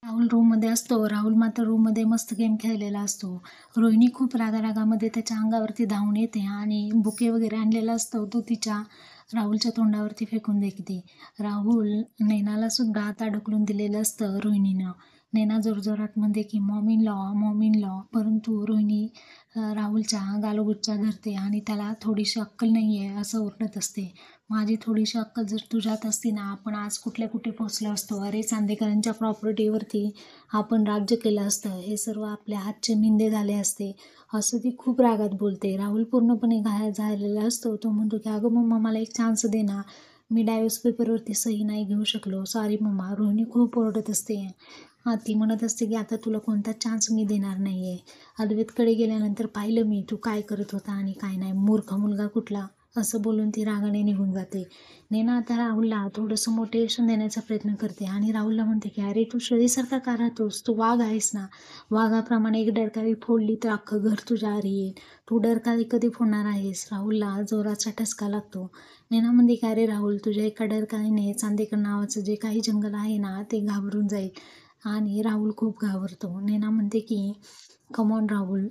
राहुल रूममध्ये असतो. राहुल मात्र रूममध्ये मस्त गेम खेळलेला असतो. रोहिणी खूप रागारागामध्ये त्याच्या अंगावरती धावून येते आणि बुके वगैरे आणलेला असतो तो तिच्या राहुलच्या तोंडावरती फेकून देते. राहुल नैनाला सुद्धा आता ढकलून दिलेलं असतं रोहिणीनं. नैना जोरजोरात म्हणते की मॉम इन लॉ, परंतु रोहिणी राहुलच्या गालबोचच्या धरते आणि त्याला थोडीशी अक्कल नाही आहे असं ओरडत असते. माझी थोडीशी अक्कल जर तुझ्यात असती ना, आपण आज कुठल्या कुठे पोहोचलो असतो. अरे चांदेकरांच्या प्रॉपर्टीवरती आपण राज्य केलं असतं, हे सर्व आपल्या हातचे मिंदे झाले असते, असं ती खूप रागात बोलते. राहुल पूर्णपणे घायल झालेला असतो. तो म्हणतो की अगं मम्मा, मला एक चान्स दे ना, मी डायव्होर्स पेपरवरती सही नाही घेऊ शकलो, सॉरी मम्मा. रोहिणी खूप ओरडत असते. ती म्हणत असते की आता तुला कोणता चान्स मी देणार नाही आहे. अद्वैतकडे गेल्यानंतर पाहिलं मी तू काय करत होता आणि काय नाही, मूर्ख मुलगा कुठला, असं बोलून ती रागाने निघून जाते. नैना आता राहुलला थोडंसं मोटिवेशन देण्याचा प्रयत्न करते आणि राहुलला म्हणते की अरे तू शेळीसारखा का राहतोस, तू वाघ आहेस ना, वाघाप्रमाणे एक डरकाळी फोडली तर अख्खं घर तुझ्या आरी येईल, तू डरकाळी कधी फोडणार आहेस. राहुलला जोराचा ठसका लागतो. नैना म्हणते की अरे राहुल, तुझ्या एका डरकाळीने चांदेकर नावाचं जे काही जंगल आहे ना ते घाबरून जाईल. आणि राहुल खूप घाबरतो. नैना म्हणते की कम ऑन राहुल,